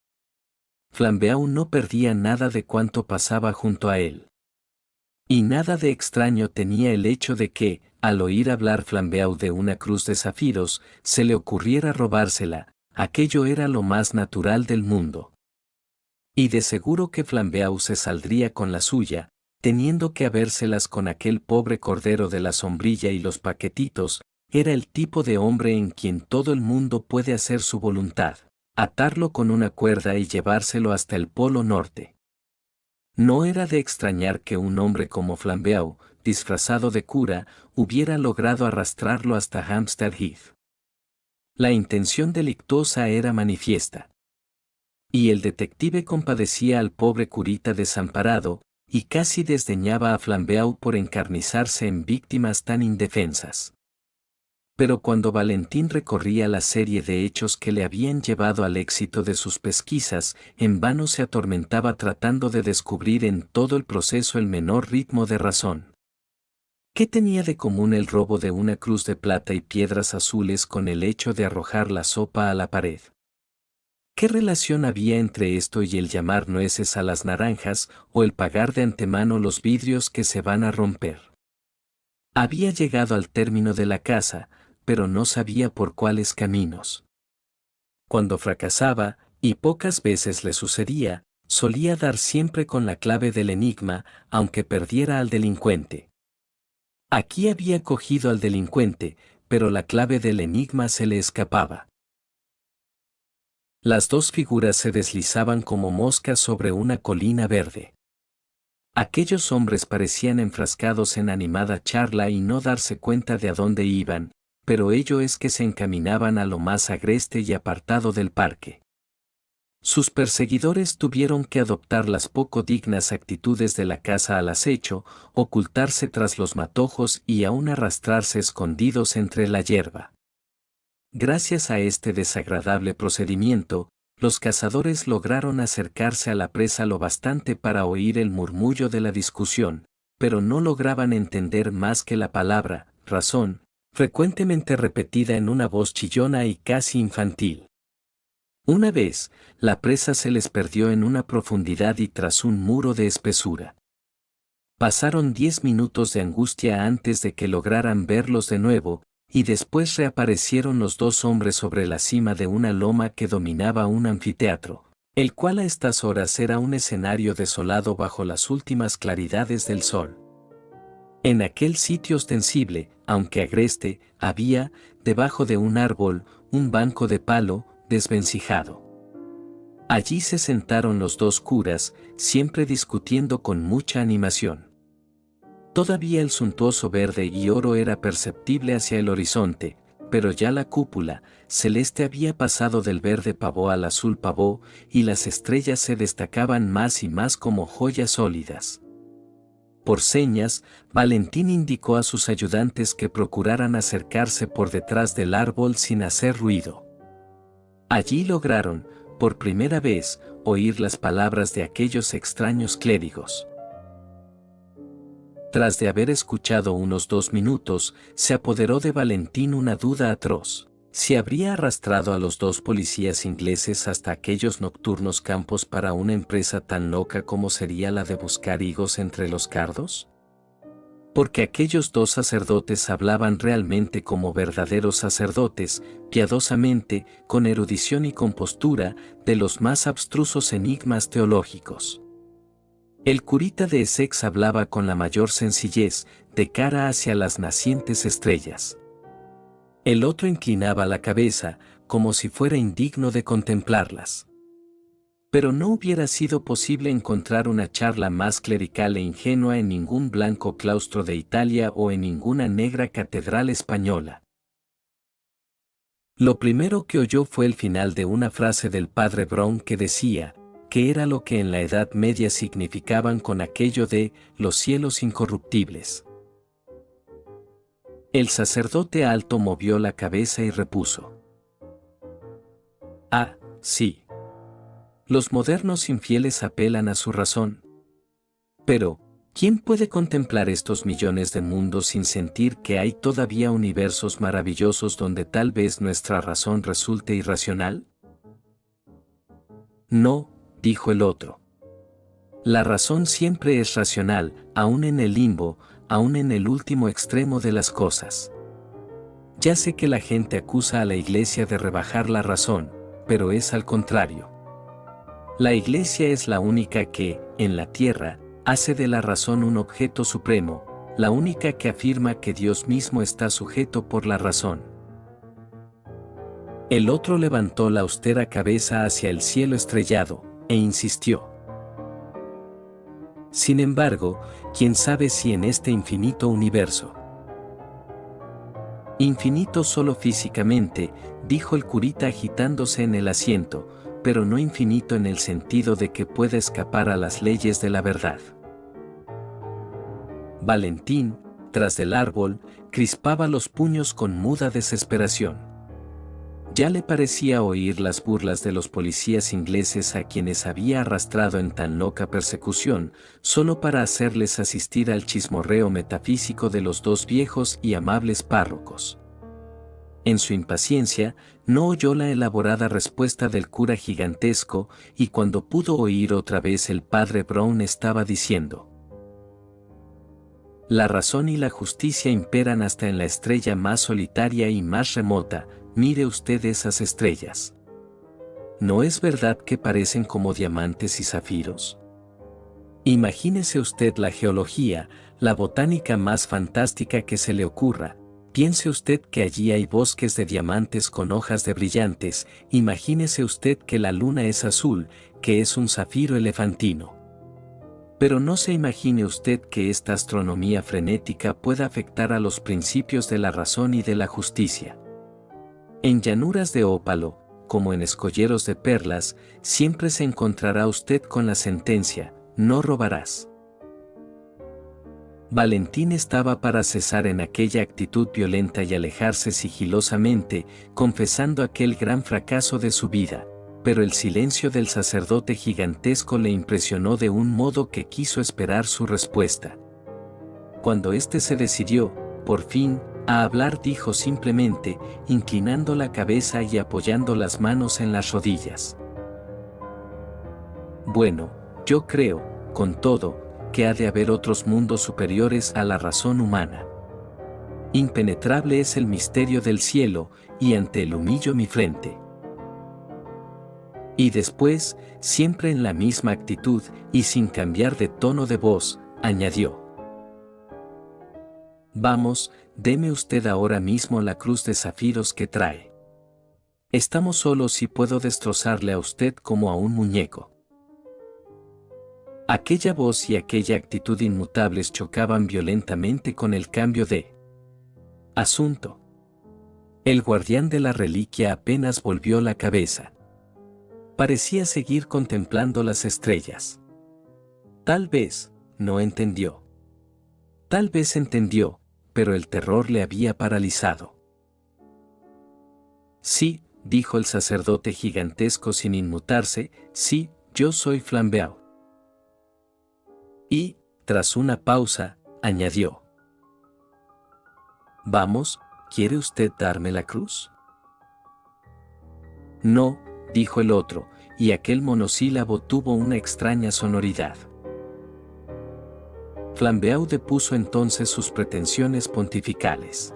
Flambeau no perdía nada de cuanto pasaba junto a él. Y nada de extraño tenía el hecho de que, al oír hablar Flambeau de una cruz de zafiros, se le ocurriera robársela. Aquello era lo más natural del mundo. Y de seguro que Flambeau se saldría con la suya, teniendo que habérselas con aquel pobre cordero de la sombrilla y los paquetitos. Era el tipo de hombre en quien todo el mundo puede hacer su voluntad, atarlo con una cuerda y llevárselo hasta el Polo Norte. No era de extrañar que un hombre como Flambeau, disfrazado de cura, hubiera logrado arrastrarlo hasta Hampstead Heath. La intención delictuosa era manifiesta. Y el detective compadecía al pobre curita desamparado, y casi desdeñaba a Flambeau por encarnizarse en víctimas tan indefensas. Pero cuando Valentín recorría la serie de hechos que le habían llevado al éxito de sus pesquisas, en vano se atormentaba tratando de descubrir en todo el proceso el menor ritmo de razón. ¿Qué tenía de común el robo de una cruz de plata y piedras azules con el hecho de arrojar la sopa a la pared? ¿Qué relación había entre esto y el llamar nueces a las naranjas o el pagar de antemano los vidrios que se van a romper? Había llegado al término de la casa, pero no sabía por cuáles caminos. Cuando fracasaba, y pocas veces le sucedía, solía dar siempre con la clave del enigma, aunque perdiera al delincuente. Aquí había cogido al delincuente, pero la clave del enigma se le escapaba. Las dos figuras se deslizaban como moscas sobre una colina verde. Aquellos hombres parecían enfrascados en animada charla y no darse cuenta de a dónde iban, pero ello es que se encaminaban a lo más agreste y apartado del parque. Sus perseguidores tuvieron que adoptar las poco dignas actitudes de la caza al acecho, ocultarse tras los matojos y aún arrastrarse escondidos entre la hierba. Gracias a este desagradable procedimiento, los cazadores lograron acercarse a la presa lo bastante para oír el murmullo de la discusión, pero no lograban entender más que la palabra razón, frecuentemente repetida en una voz chillona y casi infantil. Una vez, la presa se les perdió en una profundidad y tras un muro de espesura. Pasaron 10 minutos de angustia antes de que lograran verlos de nuevo, y después reaparecieron los dos hombres sobre la cima de una loma que dominaba un anfiteatro, el cual a estas horas era un escenario desolado bajo las últimas claridades del sol. En aquel sitio ostensible, aunque agreste, había, debajo de un árbol, un banco de palo, desvencijado. Allí se sentaron los dos curas, siempre discutiendo con mucha animación. Todavía el suntuoso verde y oro era perceptible hacia el horizonte, pero ya la cúpula celeste había pasado del verde pavó al azul pavó, y las estrellas se destacaban más y más como joyas sólidas. Por señas, Valentín indicó a sus ayudantes que procuraran acercarse por detrás del árbol sin hacer ruido. Allí lograron, por primera vez, oír las palabras de aquellos extraños clérigos. Tras de haber escuchado unos 2 minutos, se apoderó de Valentín una duda atroz. ¿Si habría arrastrado a los dos policías ingleses hasta aquellos nocturnos campos para una empresa tan loca como sería la de buscar higos entre los cardos? Porque aquellos dos sacerdotes hablaban realmente como verdaderos sacerdotes, piadosamente, con erudición y compostura, de los más abstrusos enigmas teológicos. El curita de Essex hablaba con la mayor sencillez, de cara hacia las nacientes estrellas. El otro inclinaba la cabeza, como si fuera indigno de contemplarlas. Pero no hubiera sido posible encontrar una charla más clerical e ingenua en ningún blanco claustro de Italia o en ninguna negra catedral española. Lo primero que oyó fue el final de una frase del padre Brown que decía, que era lo que en la Edad Media significaban con aquello de los cielos incorruptibles. El sacerdote alto movió la cabeza y repuso: Ah, sí. Los modernos infieles apelan a su razón. Pero, ¿quién puede contemplar estos millones de mundos sin sentir que hay todavía universos maravillosos donde tal vez nuestra razón resulte irracional? No, dijo el otro. La razón siempre es racional, aún en el limbo, aún en el último extremo de las cosas. Ya sé que la gente acusa a la Iglesia de rebajar la razón, pero es al contrario. La Iglesia es la única que, en la tierra, hace de la razón un objeto supremo, la única que afirma que Dios mismo está sujeto por la razón. El otro levantó la austera cabeza hacia el cielo estrellado, e insistió. Sin embargo, ¿quién sabe si en este infinito universo? Infinito solo físicamente, dijo el curita agitándose en el asiento, pero no infinito en el sentido de que pueda escapar a las leyes de la verdad. Valentín, tras del árbol, crispaba los puños con muda desesperación. Ya le parecía oír las burlas de los policías ingleses a quienes había arrastrado en tan loca persecución, solo para hacerles asistir al chismorreo metafísico de los dos viejos y amables párrocos. En su impaciencia, no oyó la elaborada respuesta del cura gigantesco, y cuando pudo oír otra vez el padre Brown estaba diciendo: la razón y la justicia imperan hasta en la estrella más solitaria y más remota. Mire usted esas estrellas. ¿No es verdad que parecen como diamantes y zafiros? Imagínese usted la geología, la botánica más fantástica que se le ocurra. Piense usted que allí hay bosques de diamantes con hojas de brillantes. Imagínese usted que la luna es azul, que es un zafiro elefantino. Pero no se imagine usted que esta astronomía frenética pueda afectar a los principios de la razón y de la justicia. En llanuras de ópalo, como en escolleros de perlas, siempre se encontrará usted con la sentencia: no robarás. Valentín estaba para cesar en aquella actitud violenta y alejarse sigilosamente, confesando aquel gran fracaso de su vida, pero el silencio del sacerdote gigantesco le impresionó de un modo que quiso esperar su respuesta. Cuando éste se decidió, por fin, a hablar, dijo simplemente, inclinando la cabeza y apoyando las manos en las rodillas: bueno, yo creo, con todo, que ha de haber otros mundos superiores a la razón humana. Impenetrable es el misterio del cielo, y ante él humillo mi frente. Y después, siempre en la misma actitud, y sin cambiar de tono de voz, añadió: vamos, deme usted ahora mismo la cruz de zafiros que trae. Estamos solos y puedo destrozarle a usted como a un muñeco. Aquella voz y aquella actitud inmutables chocaban violentamente con el cambio de asunto. El guardián de la reliquia apenas volvió la cabeza. Parecía seguir contemplando las estrellas. Tal vez, no entendió. Tal vez entendió, pero el terror le había paralizado. Sí, dijo el sacerdote gigantesco sin inmutarse, sí, yo soy Flambeau. Y, tras una pausa, añadió: vamos, ¿quiere usted darme la cruz? No, dijo el otro, y aquel monosílabo tuvo una extraña sonoridad. Flambeau depuso entonces sus pretensiones pontificales.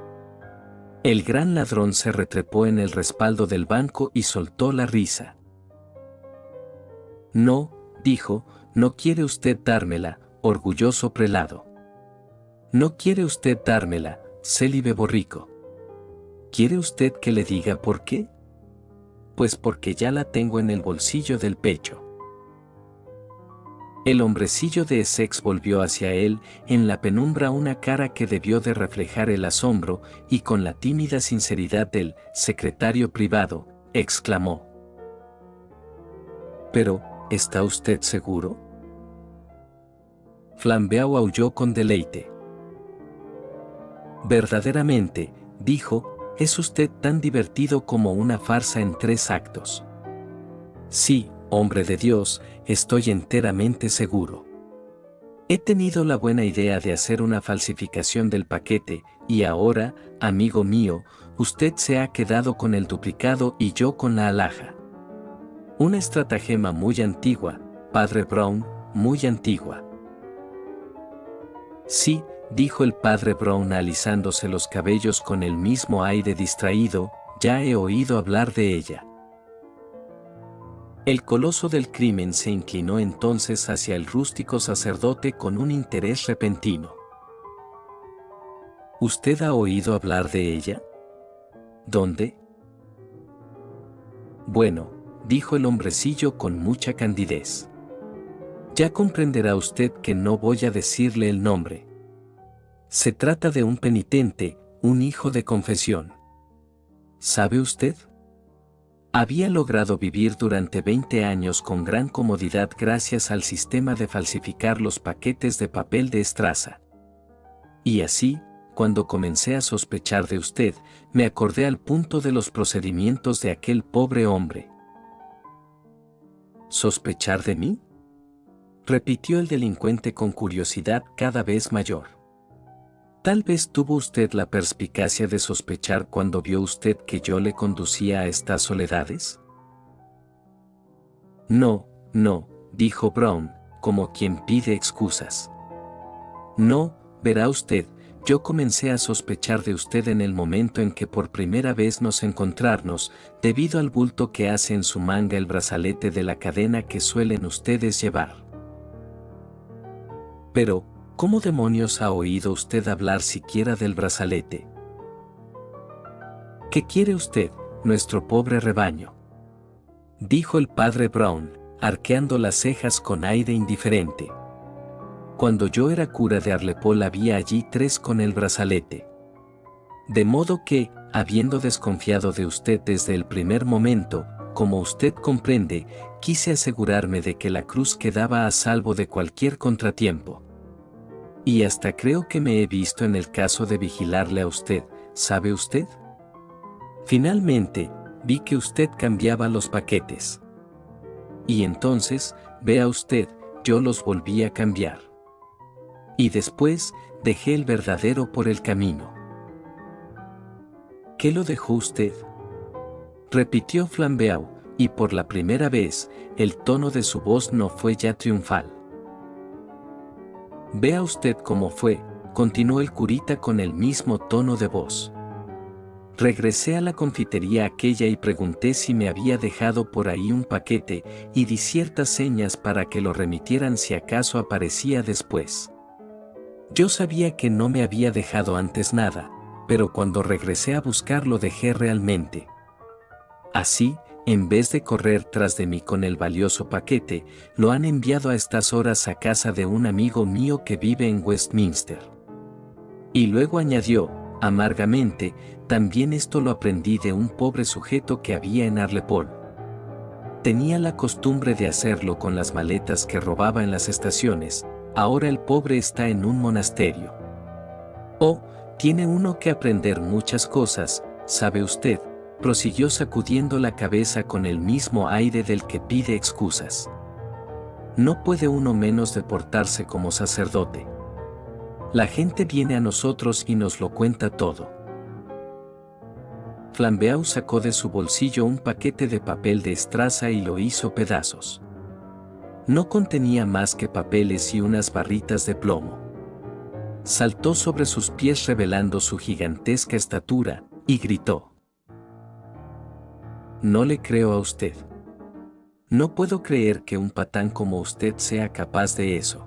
El gran ladrón se retrepó en el respaldo del banco y soltó la risa. No, dijo, no quiere usted dármela, orgulloso prelado. No quiere usted dármela, célibe borrico. ¿Quiere usted que le diga por qué? Pues porque ya la tengo en el bolsillo del pecho. El hombrecillo de Essex volvió hacia él, en la penumbra una cara que debió de reflejar el asombro, y con la tímida sinceridad del secretario privado, exclamó: ¿pero, está usted seguro? Flambeau aulló con deleite. Verdaderamente, dijo, es usted tan divertido como una farsa en 3 actos. Sí, hombre de Dios, estoy enteramente seguro. He tenido la buena idea de hacer una falsificación del paquete, y ahora, amigo mío, usted se ha quedado con el duplicado y yo con la alhaja. Una estratagema muy antigua, padre Brown, muy antigua. Sí, dijo el padre Brown alisándose los cabellos con el mismo aire distraído, ya he oído hablar de ella. El coloso del crimen se inclinó entonces hacia el rústico sacerdote con un interés repentino. ¿Usted ha oído hablar de ella? ¿Dónde? Bueno, dijo el hombrecillo con mucha candidez. Ya comprenderá usted que no voy a decirle el nombre. Se trata de un penitente, un hijo de confesión. ¿Sabe usted? Había logrado vivir durante 20 años con gran comodidad gracias al sistema de falsificar los paquetes de papel de estraza. Y así, cuando comencé a sospechar de usted, me acordé al punto de los procedimientos de aquel pobre hombre. ¿Sospechar de mí?, repitió el delincuente con curiosidad cada vez mayor. Tal vez tuvo usted la perspicacia de sospechar cuando vio usted que yo le conducía a estas soledades. No, no, dijo Brown, como quien pide excusas. No, verá usted, yo comencé a sospechar de usted en el momento en que por primera vez nos encontrarnos, debido al bulto que hace en su manga el brazalete de la cadena que suelen ustedes llevar. Pero, ¿cómo demonios ha oído usted hablar siquiera del brazalete? ¿Qué quiere usted, nuestro pobre rebaño?, dijo el padre Brown, arqueando las cejas con aire indiferente. Cuando yo era cura de Arlepol había allí 3 con el brazalete. De modo que, habiendo desconfiado de usted desde el primer momento, como usted comprende, quise asegurarme de que la cruz quedaba a salvo de cualquier contratiempo. Y hasta creo que me he visto en el caso de vigilarle a usted, ¿sabe usted? Finalmente, vi que usted cambiaba los paquetes. Y entonces, vea usted, yo los volví a cambiar. Y después, dejé el verdadero por el camino. ¿Qué lo dejó usted?, repitió Flambeau, y por la primera vez, el tono de su voz no fue ya triunfal. Vea usted cómo fue, continuó el curita con el mismo tono de voz. Regresé a la confitería aquella y pregunté si me había dejado por ahí un paquete, y di ciertas señas para que lo remitieran si acaso aparecía después. Yo sabía que no me había dejado antes nada, pero cuando regresé a buscar lo dejé realmente. Así, en vez de correr tras de mí con el valioso paquete, lo han enviado a estas horas a casa de un amigo mío que vive en Westminster. Y luego añadió, amargamente, también esto lo aprendí de un pobre sujeto que había en Arlepol. Tenía la costumbre de hacerlo con las maletas que robaba en las estaciones, ahora el pobre está en un monasterio. Oh, tiene uno que aprender muchas cosas, ¿sabe usted?, prosiguió sacudiendo la cabeza con el mismo aire del que pide excusas. No puede uno menos de portarse como sacerdote. La gente viene a nosotros y nos lo cuenta todo. Flambeau sacó de su bolsillo un paquete de papel de estraza y lo hizo pedazos. No contenía más que papeles y unas barritas de plomo. Saltó sobre sus pies revelando su gigantesca estatura, y gritó: No le creo a usted. No puedo creer que un patán como usted sea capaz de eso.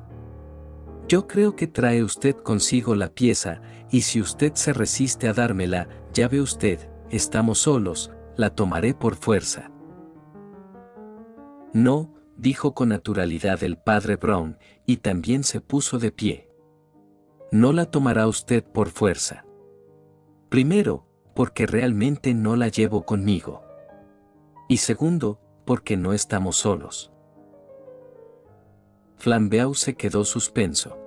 Yo creo que trae usted consigo la pieza, y si usted se resiste a dármela, ya ve usted, estamos solos, la tomaré por fuerza. No, dijo con naturalidad el padre Brown, y también se puso de pie. No la tomará usted por fuerza. Primero, porque realmente no la llevo conmigo. Y segundo, porque no estamos solos. Flambeau se quedó suspenso.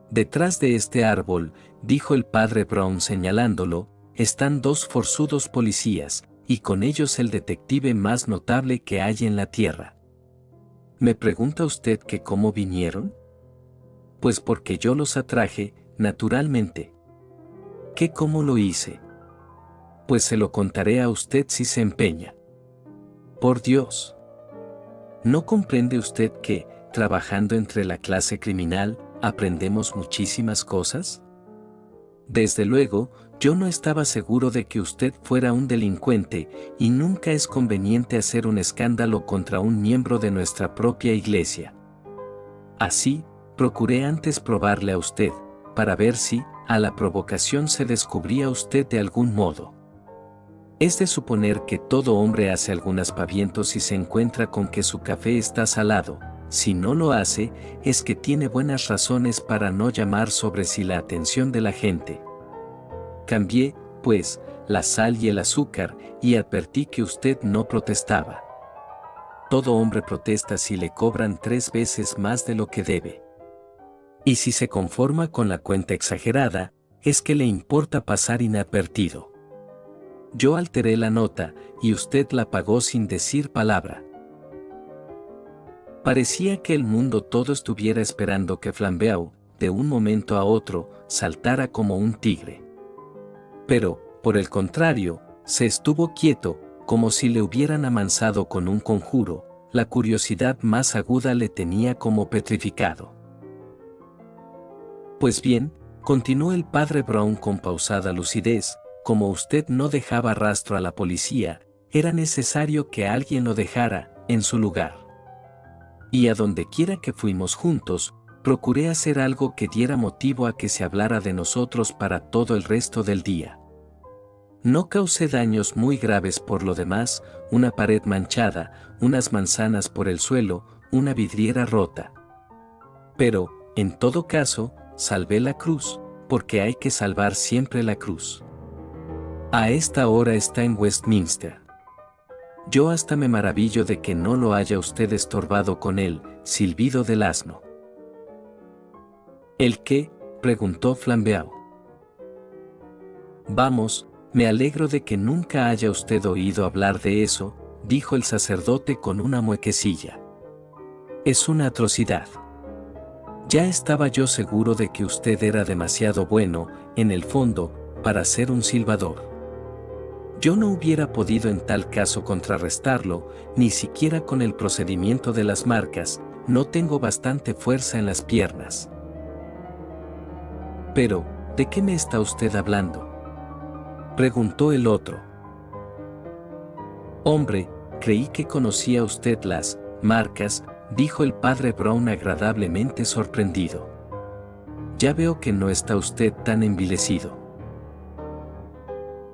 Detrás de este árbol, dijo el padre Brown señalándolo, están 2 forzudos policías, y con ellos el detective más notable que hay en la tierra. ¿Me pregunta usted que cómo vinieron? Pues porque yo los atraje, naturalmente. ¿Qué cómo lo hice? Pues se lo contaré a usted si se empeña. Por Dios. ¿No comprende usted que, trabajando entre la clase criminal, aprendemos muchísimas cosas? Desde luego, yo no estaba seguro de que usted fuera un delincuente, y nunca es conveniente hacer un escándalo contra un miembro de nuestra propia iglesia. Así, procuré antes probarle a usted, para ver si, a la provocación se descubría usted de algún modo. Es de suponer que todo hombre hace algún aspaviento si se encuentra con que su café está salado. Si no lo hace, es que tiene buenas razones para no llamar sobre sí la atención de la gente. Cambié, pues, la sal y el azúcar, y advertí que usted no protestaba. Todo hombre protesta si le cobran 3 veces más de lo que debe. Y si se conforma con la cuenta exagerada, es que le importa pasar inadvertido. Yo alteré la nota, y usted la pagó sin decir palabra. Parecía que el mundo todo estuviera esperando que Flambeau, de un momento a otro, saltara como un tigre. Pero, por el contrario, se estuvo quieto, como si le hubieran amansado con un conjuro. La curiosidad más aguda le tenía como petrificado. Pues bien, continuó el padre Brown con pausada lucidez, como usted no dejaba rastro a la policía, era necesario que alguien lo dejara, en su lugar. Y a donde quiera que fuimos juntos, procuré hacer algo que diera motivo a que se hablara de nosotros para todo el resto del día. No causé daños muy graves por lo demás, una pared manchada, unas manzanas por el suelo, una vidriera rota. Pero, en todo caso, salvé la cruz, porque hay que salvar siempre la cruz. A esta hora está en Westminster. Yo hasta me maravillo de que no lo haya usted estorbado con el silbido del asno. ¿El qué?, preguntó Flambeau. Vamos, me alegro de que nunca haya usted oído hablar de eso, dijo el sacerdote con una muequecilla. Es una atrocidad. Ya estaba yo seguro de que usted era demasiado bueno, en el fondo, para ser un silbador. Yo no hubiera podido en tal caso contrarrestarlo, ni siquiera con el procedimiento de las marcas, no tengo bastante fuerza en las piernas. Pero, ¿de qué me está usted hablando?, preguntó el otro. Hombre, creí que conocía usted las marcas, dijo el padre Brown agradablemente sorprendido. Ya veo que no está usted tan envilecido.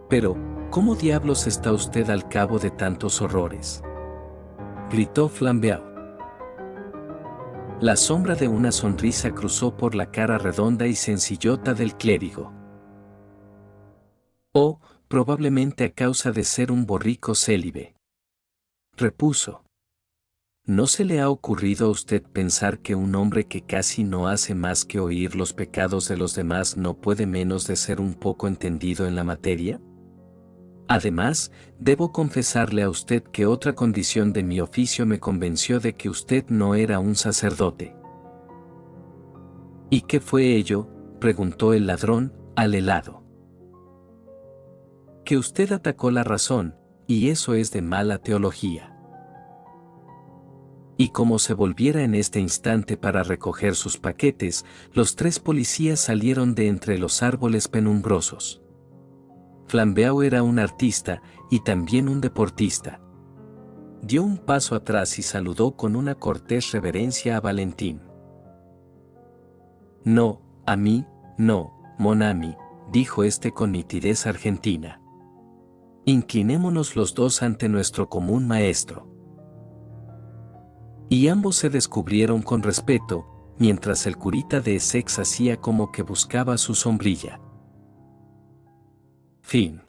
Pero, ¿cómo diablos está usted al cabo de tantos horrores?, gritó Flambeau. La sombra de una sonrisa cruzó por la cara redonda y sencillota del clérigo. Oh, probablemente a causa de ser un borrico célibe, repuso. ¿No se le ha ocurrido a usted pensar que un hombre que casi no hace más que oír los pecados de los demás no puede menos de ser un poco entendido en la materia? Además, debo confesarle a usted que otra condición de mi oficio me convenció de que usted no era un sacerdote. ¿Y qué fue ello?, preguntó el ladrón, al helado. Que usted atacó la razón, y eso es de mala teología. Y como se volviera en este instante para recoger sus paquetes, los 3 policías salieron de entre los árboles penumbrosos. Flambeau era un artista, y también un deportista. Dio un paso atrás y saludó con una cortés reverencia a Valentín. No, a mí, no, mon ami, dijo este con nitidez argentina. Inclinémonos los dos ante nuestro común maestro. Y ambos se descubrieron con respeto, mientras el curita de Essex hacía como que buscaba su sombrilla. Fin.